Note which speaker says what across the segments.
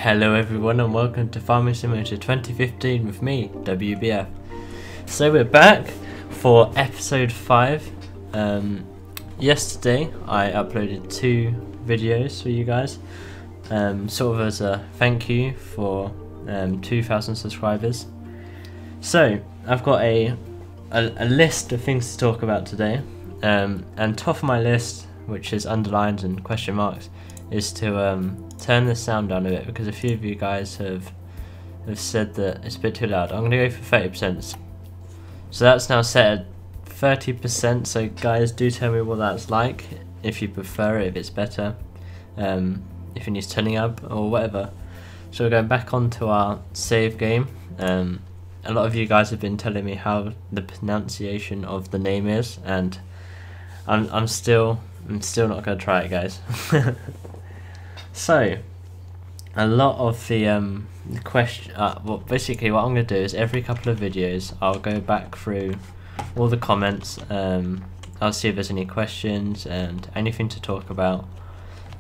Speaker 1: Hello everyone and welcome to Farming Simulator 2015 with me, WBF. So we're back for episode 5. Yesterday I uploaded 2 videos for you guys, sort of as a thank you for 2,000 subscribers. So I've got a list of things to talk about today, and top of my list, which is underlined and question marks, is to turn the sound down a bit because a few of you guys have said that it's a bit too loud. I'm going to go for 30%. So that's now set at 30%, so guys, do tell me what that's like, if you prefer it, if it's better, if it needs turning up or whatever. So we're going back onto our save game. A lot of you guys have been telling me how the pronunciation of the name is, and I'm still not going to try it, guys. So, a lot of the question, well, basically what I'm going to do is every couple of videos I'll go back through all the comments. I'll see if there's any questions and anything to talk about,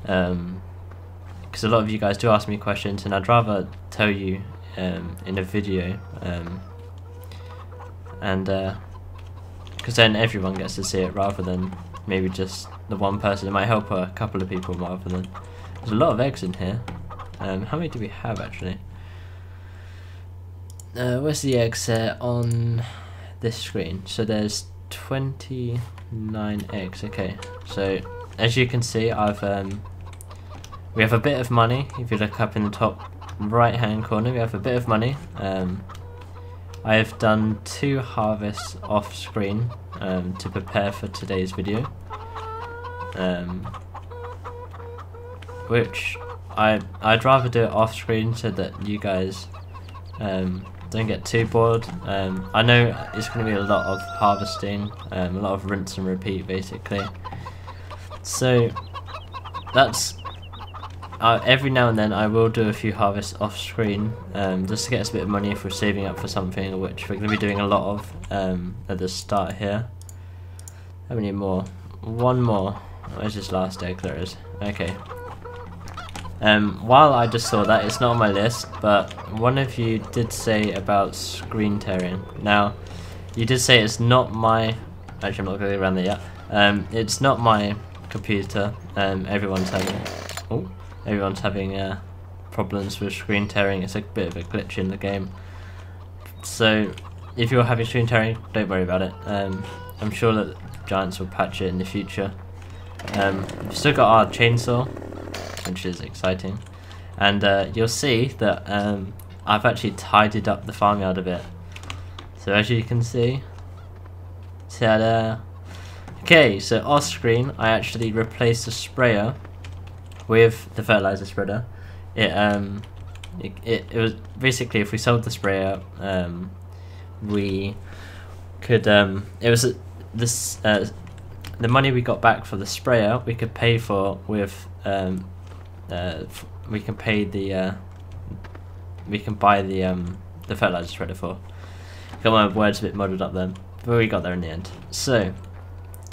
Speaker 1: because a lot of you guys do ask me questions and I'd rather tell you in a video, and because then everyone gets to see it rather than maybe just the one person. It might help a couple of people rather than... There's a lot of eggs in here. How many do we have actually? Where's the eggs set on this screen? So there's 29 eggs. Okay, so as you can see, we have a bit of money. If you look up in the top right hand corner, we have a bit of money. I have done 2 harvests off screen to prepare for today's video, which I'd rather do it off screen so that you guys don't get too bored. I know it's going to be a lot of harvesting, a lot of rinse and repeat basically, so that's every now and then I will do a few harvests off screen, just to get us a bit of money if we're saving up for something, which we're going to be doing a lot of at the start here. How many more? One more. Where's this last egg? There it is. Okay. While I just saw that, it's not on my list, but one of you did say about screen tearing. Now, you did say it's not my... Actually, I'm not going to go around there yet. It's not my computer. Everyone's having problems with screen tearing. It's a bit of a glitch in the game. So, if you're having screen tearing, don't worry about it. I'm sure that Giants will patch it in the future. We've still got our chainsaw, which is exciting, and you'll see that I've actually tidied up the farmyard a bit. So as you can see, ta-da! Okay, so off screen I actually replaced the sprayer with the fertilizer spreader. It was basically, if we sold the sprayer, we could it was this the money we got back for the sprayer we could pay for with we can pay the we can buy the fertilizer spreader for. Got my words a bit muddled up then, but we got there in the end. So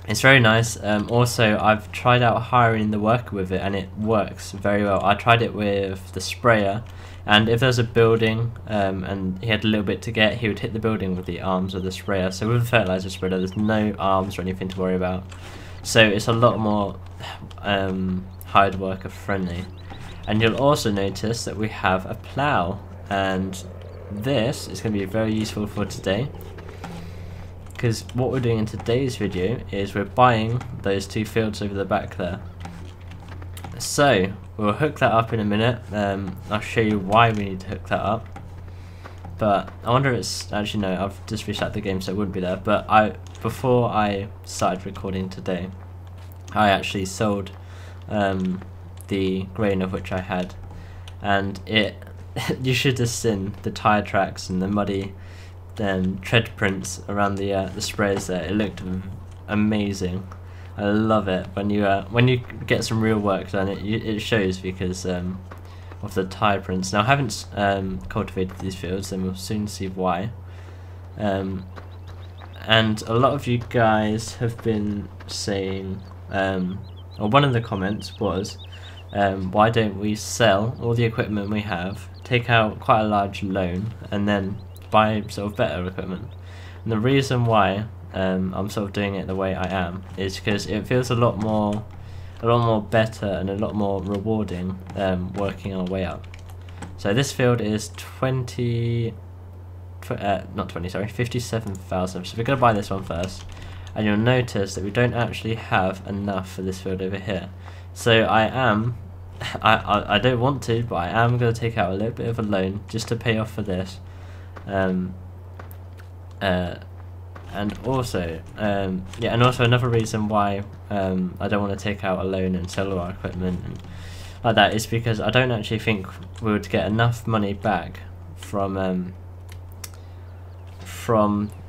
Speaker 1: it's very nice. Also, I've tried out hiring the worker with it, and it works very well. I tried it with the sprayer, and if there's a building and he had a little bit to get, he would hit the building with the arms of the sprayer. So with the fertilizer spreader, there's no arms or anything to worry about. So it's a lot more hired worker friendly. And you'll also notice that we have a plow, and this is going to be very useful for today, because what we're doing in today's video is we're buying those 2 fields over the back there. So we'll hook that up in a minute. I'll show you why we need to hook that up, but I wonder if it's actually, no, I've just restarted the game so it wouldn't be there. But before I started recording today, I actually sold the grain of which I had, and it you should have seen the tire tracks and the muddy tread prints around the sprayers there. It looked amazing. I love it when you get some real work done. It shows because of the tire prints. Now I haven't cultivated these fields, and we'll soon see why. And a lot of you guys have been saying, or one of the comments was why don't we sell all the equipment we have, take out quite a large loan, and then buy sort of better equipment. And the reason why I'm sort of doing it the way I am is because it feels a lot more better and a lot more rewarding working our way up. So this field is 57,000. So we're going to buy this one first, and you'll notice that we don't actually have enough for this field over here. So I don't want to, but I am going to take out a little bit of a loan just to pay off for this. And also another reason why I don't want to take out a loan and sell all our equipment and like that is because I don't actually think we would get enough money back from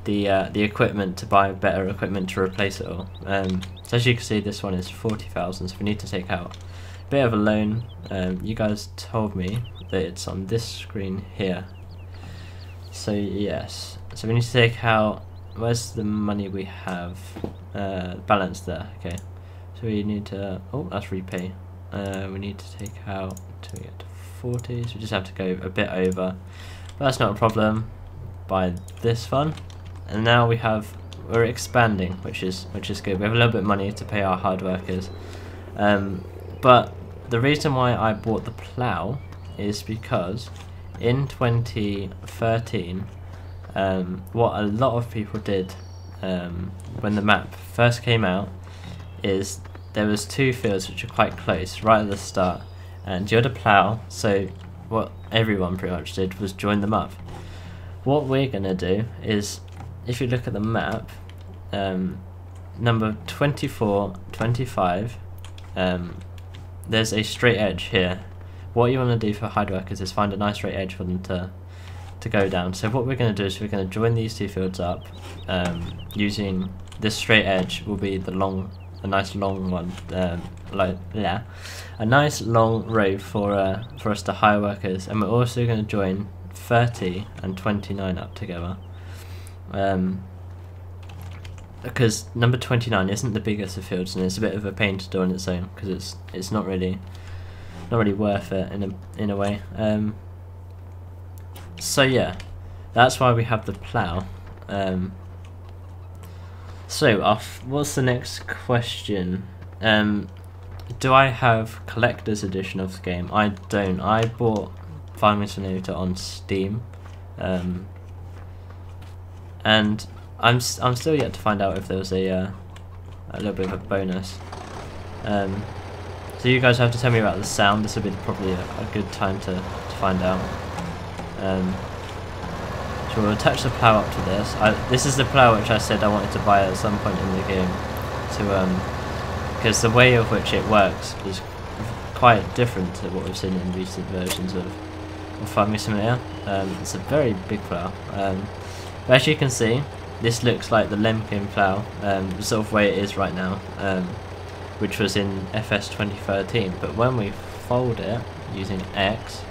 Speaker 1: the equipment to buy better equipment to replace it all. So as you can see, this one is 40,000, so we need to take out a bit of a loan. You guys told me that it's on this screen here. So yes, so we need to take out, where's the money we have? Balance there, okay. So we need to, oh, that's repay. We need to take out to get to 40, so we just have to go a bit over. But that's not a problem. Buy this one, and now we're expanding, which is good. We have a little bit of money to pay our hard workers. But the reason why I bought the plow is because in 2013, what a lot of people did when the map first came out is there was two fields which are quite close right at the start, and you had a plow, so what everyone pretty much did was join them up. What we're going to do is, if you look at the map, number 24, 25, there's a straight edge here. What you want to do for hard workers is find a nice straight edge for them to go down. So what we're going to do is we're going to join these two fields up using this straight edge will be a nice long one, a nice long road for us to hire workers, and we're also going to join 30 and 29 up together, because number 29 isn't the biggest of fields, and it's a bit of a pain to do on its own because it's not really worth it in a way. So yeah, that's why we have the plow. So what's the next question? Do I have collector's edition of the game? I don't. I bought Farming Simulator on Steam, and I'm still yet to find out if there was a little bit of a bonus. So you guys have to tell me about the sound. This will be probably a good time to find out. So we'll attach the plow up to this. This is the plow which I said I wanted to buy at some point in the game, because the way of which it works is quite different to what we've seen in recent versions of Farming Simulator. It's a very big plow. But as you can see, this looks like the Lemkin plow, the sort of way it is right now, which was in FS 2013. But when we fold it using X,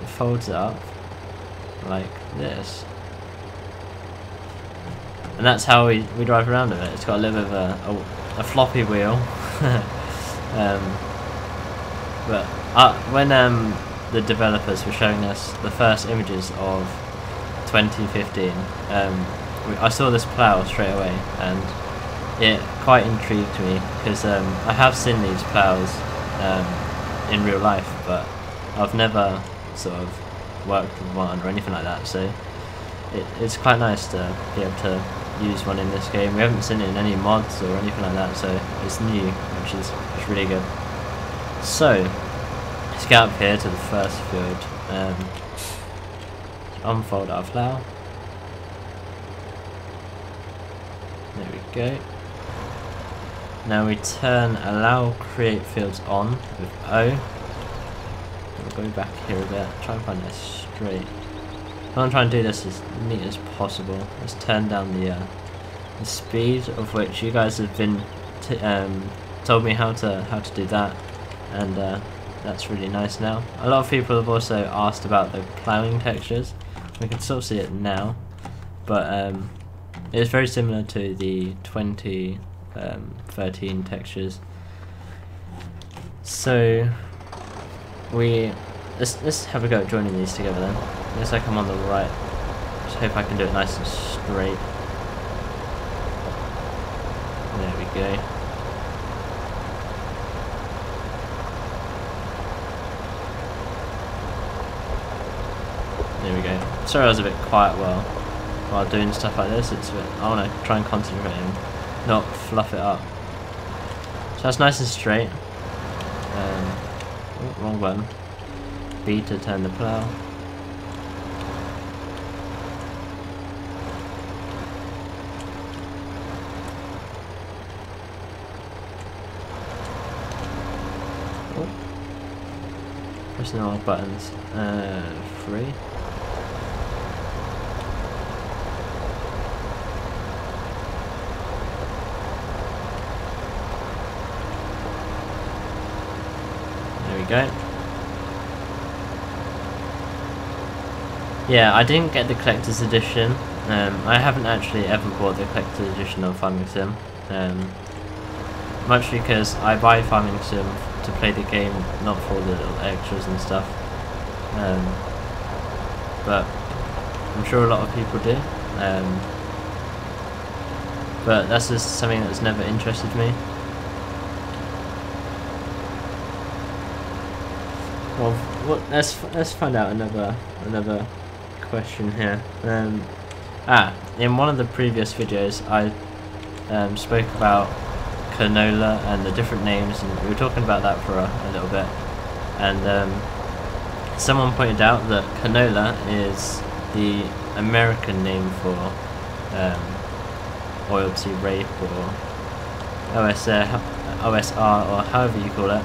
Speaker 1: it folds it up like this, and that's how we drive around with it. It's got a little bit of a floppy wheel. But when the developers were showing us the first images of 2015, I saw this plow straight away, and it quite intrigued me because I have seen these plows in real life, but I've never sort of worked with one or anything like that, so it's quite nice to be able to use one in this game. We haven't seen it in any mods or anything like that, so it's new, which is really good. So let's get up here to the first field. Unfold our plow. There we go. Now we turn allow create fields on with O. We'll go back here a bit, try and find it straight. I'm trying to do this as neat as possible. Let's turn down the speed of which you guys have been told me how to do that, and that's really nice now. A lot of people have also asked about the ploughing textures. We can still see it now, but it's very similar to the 2013 textures. So let's have a go at joining these together then. Looks like I'm on the right. Just hope I can do it nice and straight. There we go. There we go. Sorry I was a bit quiet while doing stuff like this. It's a bit, I want to try and concentrate and not fluff it up. So that's nice and straight. Oh, wrong button. B to turn the plow. Oh. Pressing all buttons. 3. There we go. Yeah, I didn't get the collector's edition. I haven't actually ever bought the collector's edition of Farming Sim. Much because I buy Farming Sim to play the game, not for the little extras and stuff. But I'm sure a lot of people do. But that's just something that's never interested me. Well, let's find out another question here. In one of the previous videos, I spoke about canola and the different names, and we were talking about that for a little bit. And someone pointed out that canola is the American name for oilseed rape or OSR or however you call it.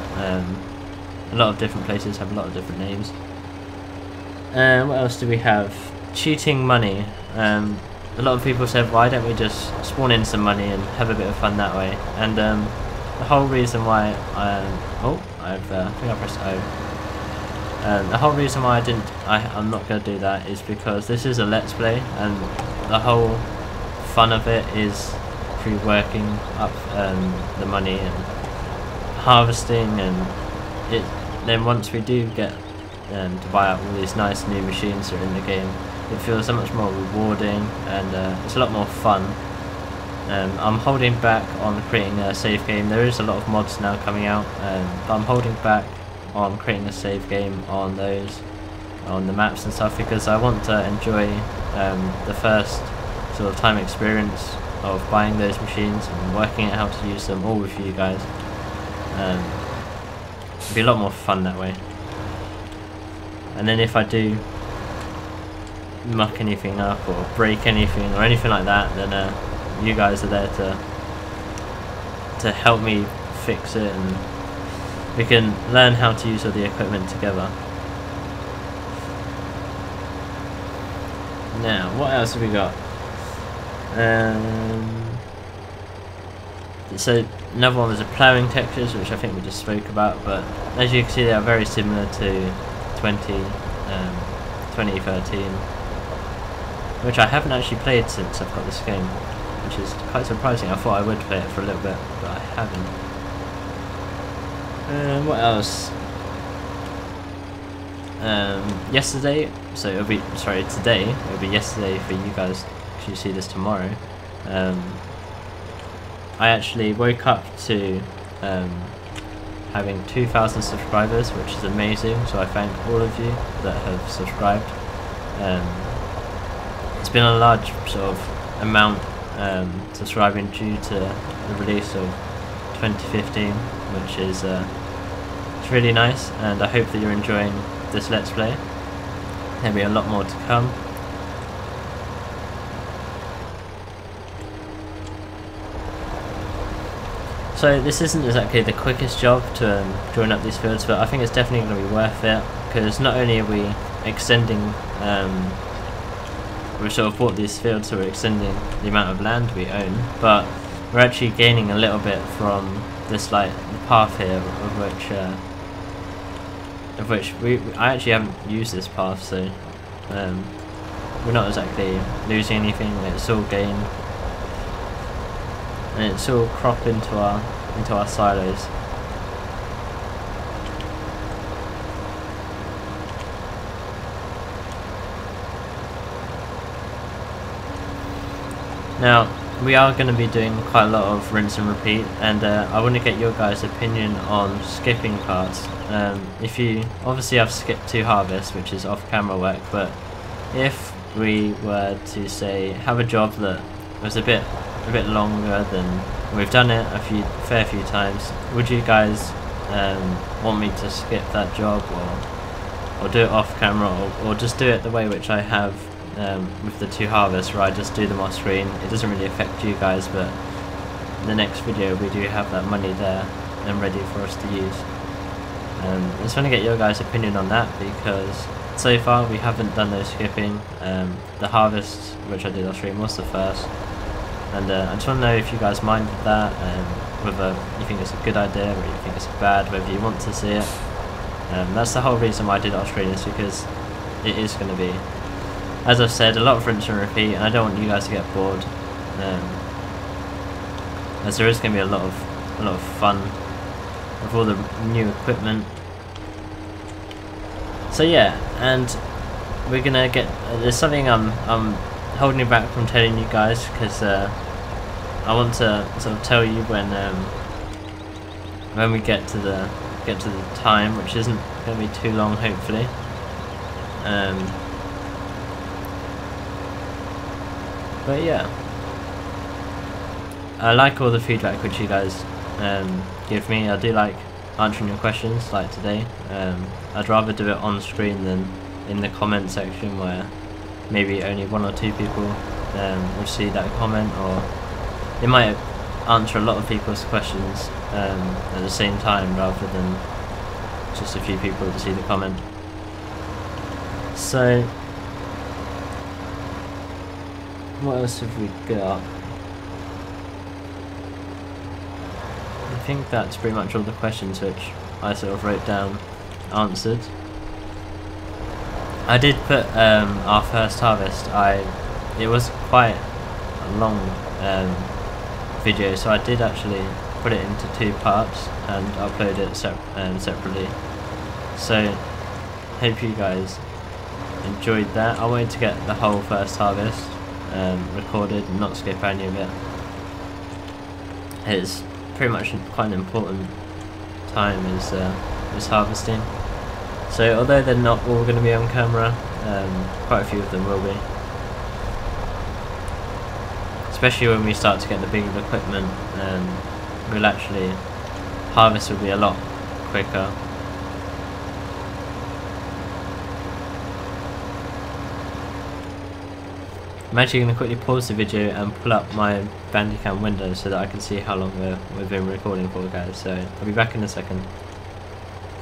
Speaker 1: A lot of different places have a lot of different names. What else do we have? Cheating money. A lot of people said, why don't we just spawn in some money and have a bit of fun that way? And the whole reason why I think I pressed O. The whole reason why I'm not going to do that is because this is a let's play, and the whole fun of it is through working up the money and harvesting, and then once we do get to buy out all these nice new machines that are in the game, it feels so much more rewarding, and it's a lot more fun. I'm holding back on creating a save game. There is a lot of mods now coming out, but I'm holding back on creating a save game on the maps and stuff, because I want to enjoy the first sort of time experience of buying those machines and working out how to use them all with you guys. It'd be a lot more fun that way. And then if I do muck anything up or break anything or anything like that, then you guys are there to help me fix it, and we can learn how to use all the equipment together. Now, what else have we got? So another one was the ploughing textures, which I think we just spoke about, but as you can see, they are very similar to 2013, which I haven't actually played since I've got this game, which is quite surprising. I thought I would play it for a little bit, but I haven't. What else? Yesterday, so it'll be, sorry, today, it'll be yesterday for you guys, because you see this tomorrow. I actually woke up to having 2,000 subscribers, which is amazing, so I thank all of you that have subscribed. It's been a large sort of amount subscribing due to the release of 2015, which is it's really nice, and I hope that you're enjoying this Let's Play. There'll be a lot more to come. So this isn't exactly the quickest job to join up these fields, but I think it's definitely going to be worth it, because not only are we extending, we've sort of bought these fields, so we're extending the amount of land we own, but we're actually gaining a little bit from this, like, path here, of which I actually haven't used this path, so we're not exactly losing anything. It's all gain. And it's all crop into our silos. Now, we are going to be doing quite a lot of rinse and repeat, and I want to get your guys' opinion on skipping parts. If you, obviously I've skipped 2 harvests, which is off camera work, but if we were to say have a job that was a bit longer than we've done it fair few times, would you guys want me to skip that job, or do it off camera, or just do it the way which I have with the 2 harvests, where I just do them off screen? It doesn't really affect you guys, but in the next video we do have that money there and ready for us to use. I just want to get your guys' opinion on that, because so far we haven't done no skipping. The harvest which I did off screen was the first, and I just want to know if you guys minded that, whether you think it's a good idea, or you think it's bad, whether you want to see it. That's the whole reason why I did it off screen, is because it is going to be, as I've said, a lot of rinse and repeat, and I don't want you guys to get bored, as there is going to be a lot of fun with all the new equipment. So yeah, and we're gonna get. There's something I'm holding back from telling you guys, because I want to sort of tell you when we get to the time, which isn't going to be too long, hopefully. But yeah, I like all the feedback which you guys give me. I do like answering your questions, like today. I'd rather do it on screen than in the comment section, where maybe only 1 or 2 people will see that comment, or it might answer a lot of people's questions at the same time, rather than just a few people to see the comment. So what else have we got? I think that's pretty much all the questions which I sort of wrote down answered. I did put our first harvest. It was quite a long video, so I did actually put it into 2 parts and upload it separately. So hope you guys enjoyed that. I wanted to get the whole first harvest recorded and not skip any of it. It's pretty much quite an important time is harvesting. So although they're not all going to be on camera, quite a few of them will be. Especially when we start to get the bigger equipment, we'll actually, harvest will be a lot quicker. I'm actually going to quickly pause the video and pull up my Bandicam window so that I can see how long we've been recording for, guys. So I'll be back in a second.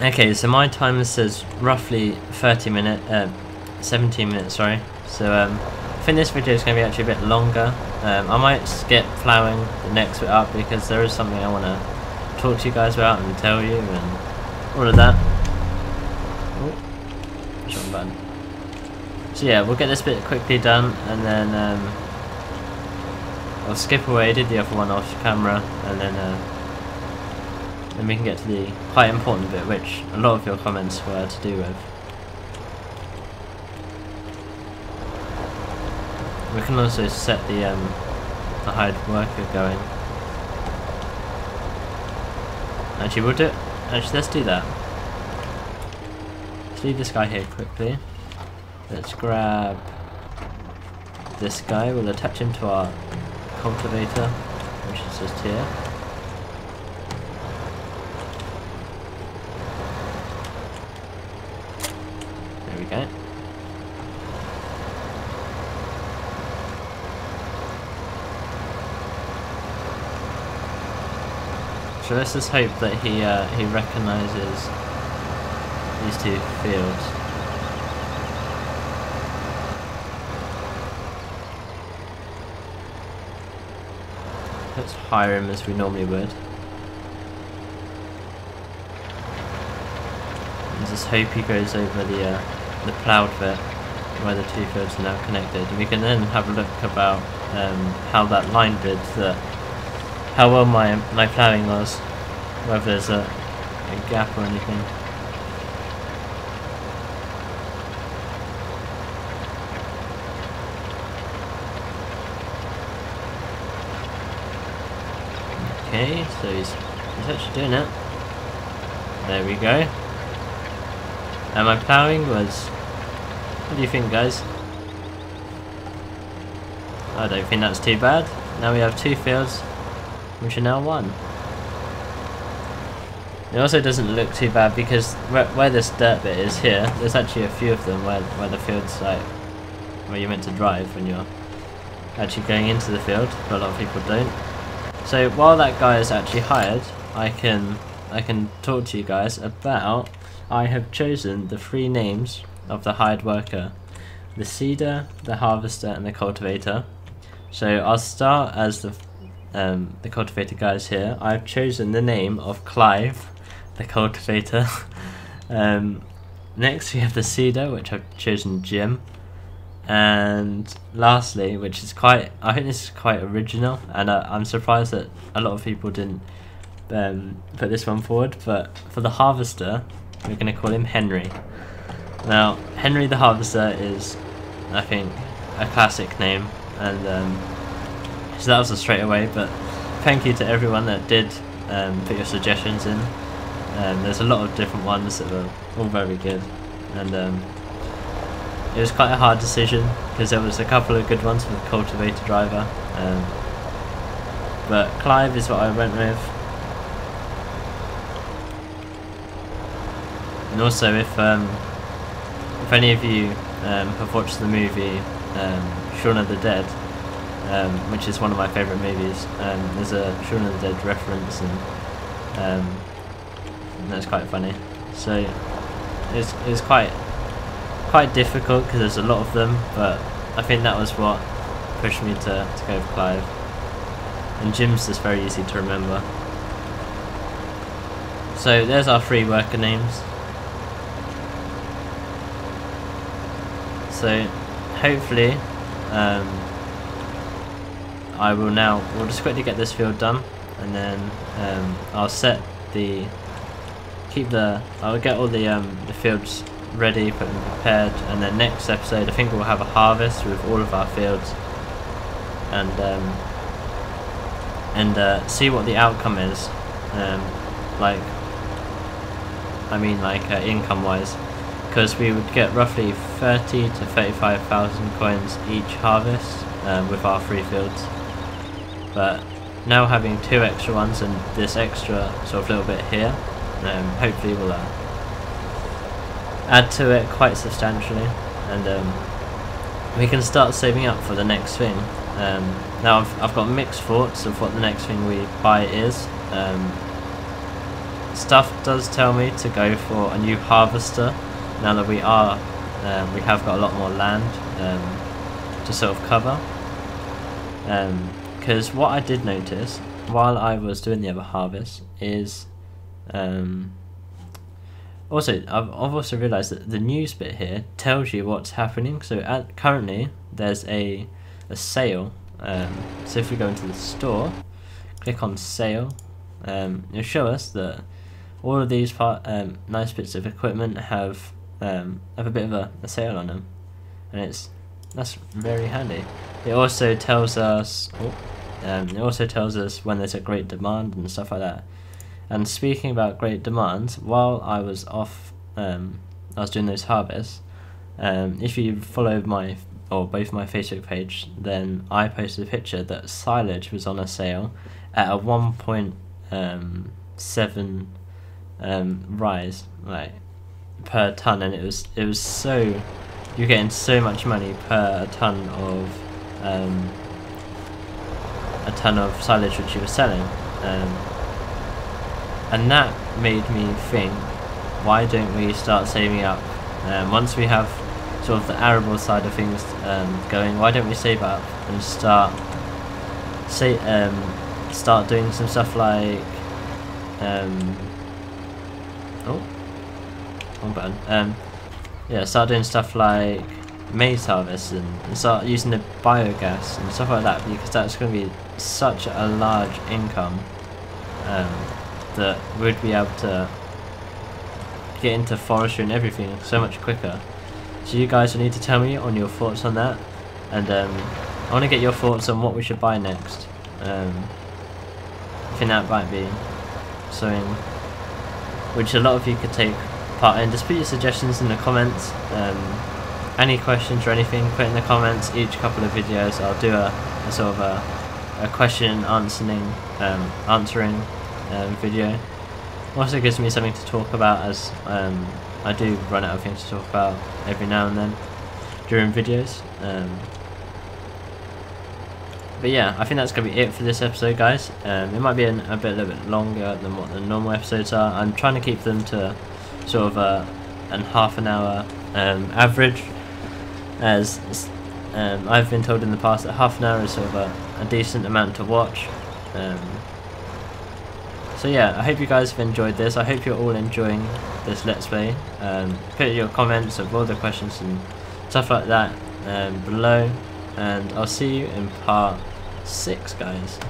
Speaker 1: Okay, so my timer says roughly 17 minutes, sorry. So I think this video is going to be actually a bit longer. I might skip plowing the next bit up, because there is something I want to talk to you guys about and tell you and all of that. Oh, wrong button. So yeah, we'll get this bit quickly done, and then I'll skip away, did the other one off camera, and then we can get to the quite important bit, which a lot of your comments were to do with. We can also set the hide worker going. Actually, we'll do it. Actually, let's do that. Let's leave this guy here quickly. Let's grab this guy. We'll attach him to our cultivator, which is just here. There we go. So let's just hope that he recognises these 2 fields. Let's hire him as we normally would. And just hope he goes over the ploughed bit where the 2 fields are now connected. And we can then have a look about how that line did, how well my ploughing was, whether there's a gap or anything. Okay, so he's actually doing it. There we go. And my ploughing was... What do you think, guys? I don't think that's too bad. Now we have 2 fields, which are now 1. It also doesn't look too bad because where this dirt bit is here, there's actually a few of them where the field's like where you're meant to drive when you're actually going into the field, but a lot of people don't. So while that guy is actually hired, I can talk to you guys about, I have chosen the 3 names of the hired worker: the seeder, the harvester, and the cultivator. So I'll start as the cultivator guys here. I've chosen the name of Clive, the cultivator. Next we have the seeder, which I've chosen Jim. And lastly, which is I think this is quite original, and I'm surprised that a lot of people didn't put this one forward, but for the harvester, we're going to call him Henry. Now, Henry the harvester is, I think, a classic name, and so that was a straight away, but thank you to everyone that did put your suggestions in. There's a lot of different ones that were all very good, and it was quite a hard decision because there was a couple of good ones for the cultivator driver, but Clive is what I went with. And also, if any of you have watched the movie Shaun of the Dead, which is one of my favourite movies, there's a Shaun of the Dead reference, and that's quite funny. So it's quite difficult because there's a lot of them, but I think that was what pushed me to go with Clive. And Jim's just very easy to remember. So there's our 3 worker names. So hopefully we'll just quickly get this field done, and then I'll get all the fields ready, put them prepared, and then next episode I think we'll have a harvest with all of our fields, and see what the outcome is, income wise, because we would get roughly 30 to 35,000 coins each harvest with our 3 fields. But now having 2 extra ones and this extra sort of little bit here, hopefully we'll add to it quite substantially, and we can start saving up for the next thing. Now I've got mixed thoughts of what the next thing we buy is. Stuff does tell me to go for a new harvester now that we have got a lot more land to sort of cover. Because what I did notice while I was doing the other harvest is also I've also realised that the news bit here tells you what's happening. So currently there's a sale. So if we go into the store, click on sale, it'll show us that all of these nice bits of equipment have a bit of a sale on them, and that's very handy. It also tells us when there's a great demand and stuff like that. And speaking about great demands, while I was off, I was doing those harvests. If you follow both my Facebook page, then I posted a picture that silage was on a sale at a 1.7 rise, like, per ton, and it was so, you're getting so much money per ton of silage which you were selling, and that made me think, why don't we start saving up? Once we have sort of the arable side of things going, why don't we save up and start doing some stuff like start doing stuff like maize harvest, and start using the biogas and stuff like that, because that's going to be such a large income that we'd be able to get into forestry and everything so much quicker. So you guys will need to tell me on your thoughts on that, and I want to get your thoughts on what we should buy next. I think that might be something which a lot of you could take part in. Just put your suggestions in the comments. Any questions or anything, put in the comments. Each couple of videos I'll do a sort of a question answering video. Also gives me something to talk about, as I do run out of things to talk about every now and then during videos. But yeah, I think that's going to be it for this episode, guys. It might be a little bit longer than what the normal episodes are. I'm trying to keep them to sort of an half an hour average, as I've been told in the past that half an hour is sort of a decent amount to watch. So yeah, I hope you guys have enjoyed this. I hope you're all enjoying this Let's Play. Put your comments of all the questions and stuff like that below, and I'll see you in part 6, guys.